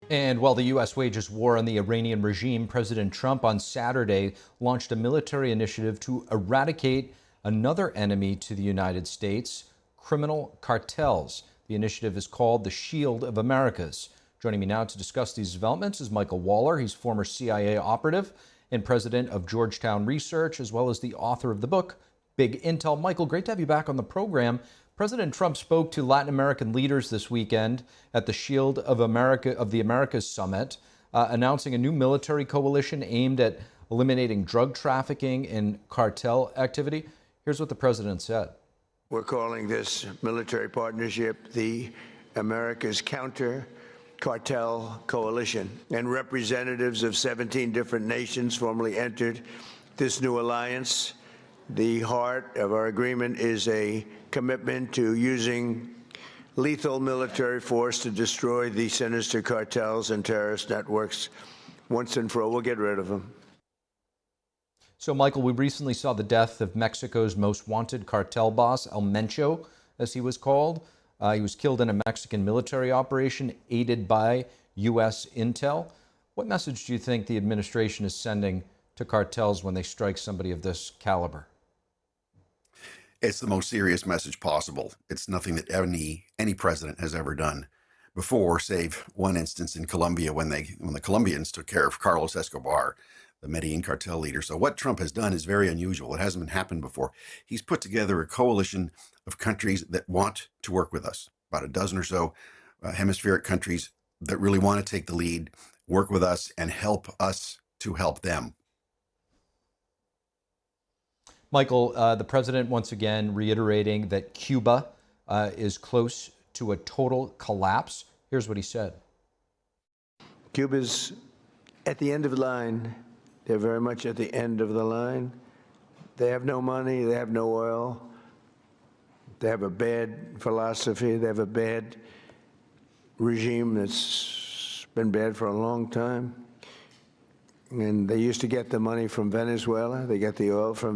And while the U.S. wages war on the Iranian regime, President Trump on Saturday launched a military initiative to eradicate another enemy to the United States, criminal cartels. The initiative is called the Shield of Americas. Joining me now to discuss these developments is Michael Waller. He's former CIA operative and president of Georgetown Research, as well as the author of the book, Big Intel. Michael, great to have you back on the program. President Trump spoke to Latin American leaders this weekend at the Shield of the Americas Summit, announcing a new military coalition aimed at eliminating drug trafficking and cartel activity. Here's what the president said. We're calling this military partnership the Americas Counter Cartel Coalition, and representatives of 17 different nations formally entered this new alliance. The heart of our agreement is a commitment to using lethal military force to destroy the sinister cartels and terrorist networks once and for all. We'll get rid of them. So, Michael, we recently saw the death of Mexico's most wanted cartel boss, El Mencho, as he was called. He was killed in a Mexican military operation aided by U.S. intel. What message do you think the administration is sending to cartels when they strike somebody of this caliber? It's the most serious message possible. It's nothing that any president has ever done before, save one instance in Colombia when the Colombians took care of Carlos Escobar, the Medellin cartel leader. So what Trump has done is very unusual. It hasn't been happened before. He's put together a coalition of countries that want to work with us, about a dozen or so hemispheric countries that really want to take the lead, work with us, and help us to help them. Michael, the president once again reiterating that Cuba is close to a total collapse. Here's what he said. Cuba's at the end of the line. They're very much at the end of the line. They have no money. They have no oil. They have a bad philosophy. They have a bad regime that's been bad for a long time. And they used to get the money from Venezuela. They get the oil from.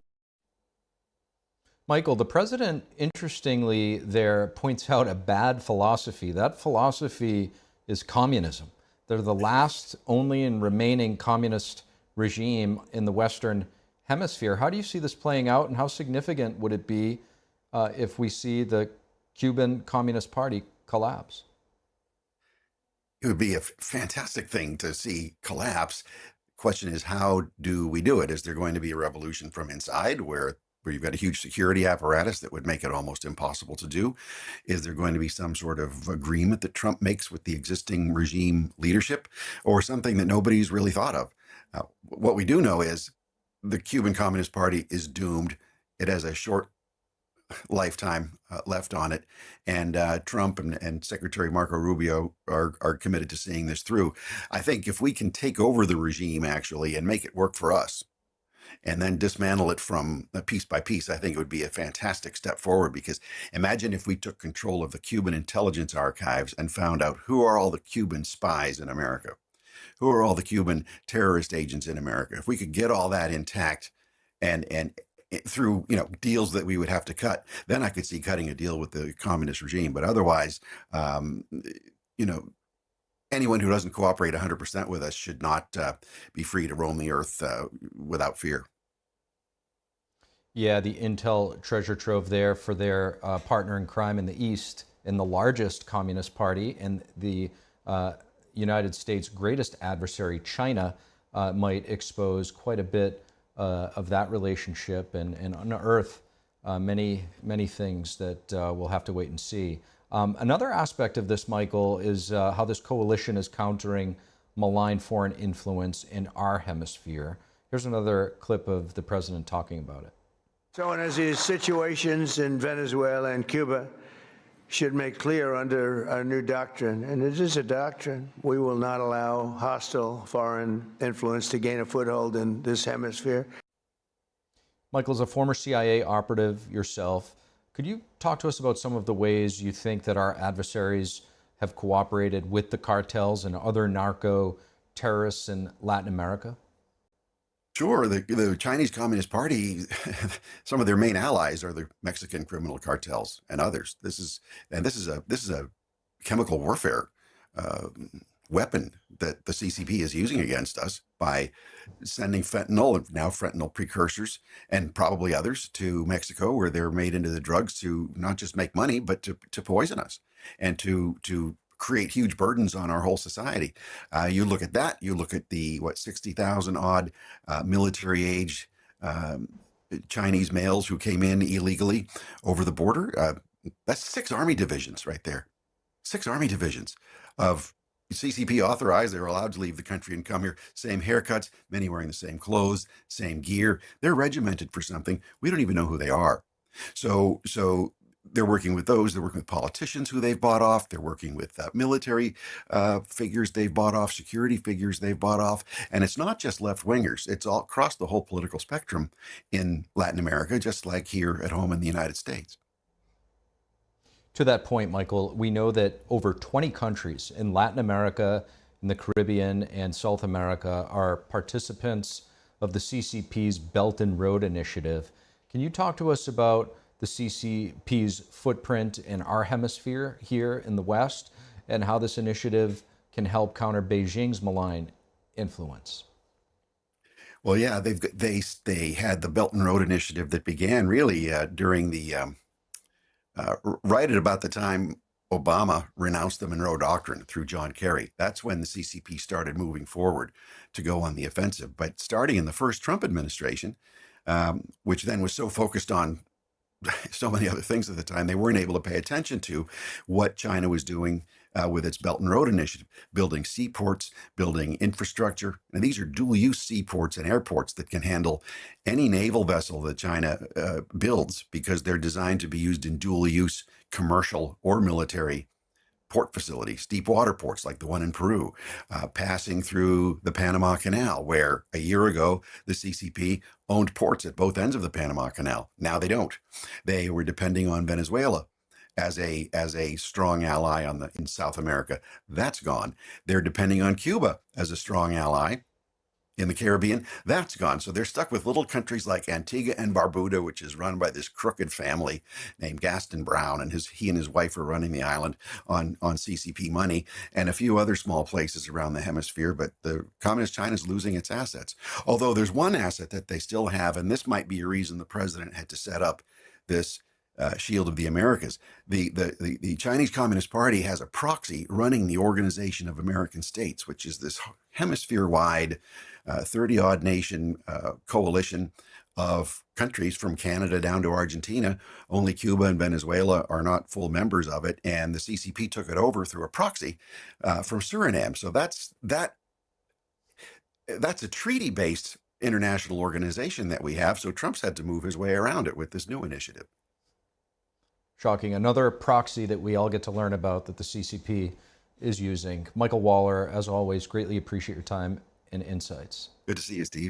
Michael, the president, interestingly, there points out a bad philosophy. That philosophy is communism. They're the last only and remaining communist regime in the Western Hemisphere. How do you see this playing out, and how significant would it be if we see the Cuban Communist Party collapse? It would be a fantastic thing to see collapse. Question is, how do we do it? Is there going to be a revolution from inside where you've got a huge security apparatus that would make it almost impossible to do? Is there going to be some sort of agreement that Trump makes with the existing regime leadership, or something that nobody's really thought of? What we do know is the Cuban Communist Party is doomed. It has a short lifetime left on it, and Trump and Secretary Marco Rubio are committed to seeing this through. I think if we can take over the regime actually and make it work for us, and then dismantle it from piece by piece, I think it would be a fantastic step forward. Because imagine if we took control of the Cuban intelligence archives and found out who are all the Cuban spies in America, who are all the Cuban terrorist agents in America. If we could get all that intact and through deals that we would have to cut, then I could see cutting a deal with the communist regime. But otherwise, anyone who doesn't cooperate 100% with us should not be free to roam the earth without fear. Yeah, the intel treasure trove there for their partner in crime in the East, in the largest communist party, and the United States' greatest adversary, China, might expose quite a bit of that relationship and unearth many things that we'll have to wait and see. Another aspect of this, Michael, is how this coalition is countering malign foreign influence in our hemisphere. Here's another clip of the president talking about it. So, and as these situations in Venezuela and Cuba should make clear under our new doctrine, and it is a doctrine, we will not allow hostile foreign influence to gain a foothold in this hemisphere. Michael, as a former CIA operative yourself, could you talk to us about some of the ways you think that our adversaries have cooperated with the cartels and other narco-terrorists in Latin America? Sure. The Chinese Communist Party, some of their main allies are the Mexican criminal cartels and others. This is a chemical warfare weapon that the CCP is using against us by sending fentanyl, and now fentanyl precursors, and probably others, to Mexico, where they're made into the drugs to not just make money, but to poison us and to create huge burdens on our whole society. You look at that, you look at the 60,000 odd military age Chinese males who came in illegally over the border. That's 6 army divisions right there. 6 army divisions of CCP authorized. They're allowed to leave the country and come here. Same haircuts, many wearing the same clothes, same gear. They're regimented for something. We don't even know who they are. So they're working with those. They're working with politicians who they've bought off. They're working with military figures they've bought off, security figures they've bought off. And it's not just left-wingers. It's all across the whole political spectrum in Latin America, just like here at home in the United States. To that point, Michael, we know that over 20 countries in Latin America, in the Caribbean, and South America are participants of the CCP's Belt and Road Initiative. Can you talk to us about the CCP's footprint in our hemisphere here in the West, and how this initiative can help counter Beijing's malign influence? Well, yeah, they had the Belt and Road Initiative that began really during the right at about the time Obama renounced the Monroe Doctrine through John Kerry. That's when the CCP started moving forward to go on the offensive. But starting in the first Trump administration, which then was so focused on so many other things at the time, they weren't able to pay attention to what China was doing with its Belt and Road Initiative, building seaports, building infrastructure. And these are dual-use seaports and airports that can handle any naval vessel that China builds, because they're designed to be used in dual-use commercial or military port facilities, deep water ports like the one in Peru, passing through the Panama Canal, where a year ago the CCP owned ports at both ends of the Panama Canal. Now they don't. They were depending on Venezuela as a strong ally in South America. That's gone. They're depending on Cuba as a strong ally in the Caribbean. That's gone. So they're stuck with little countries like Antigua and Barbuda, which is run by this crooked family named Gaston Brown, and he and his wife are running the island on CCP money, and a few other small places around the hemisphere. But the Communist China is losing its assets. Although there's one asset that they still have, and this might be a reason the president had to set up this Shield of the Americas. The Chinese Communist Party has a proxy running the Organization of American States, which is this hemisphere-wide 30-odd nation coalition of countries from Canada down to Argentina. Only Cuba and Venezuela are not full members of it, and the CCP took it over through a proxy from Suriname. So that's a treaty-based international organization that we have. So Trump's had to move his way around it with this new initiative. Shocking. Another proxy that we all get to learn about that the CCP is using. Michael Waller, as always, greatly appreciate your time and insights. Good to see you, Steve.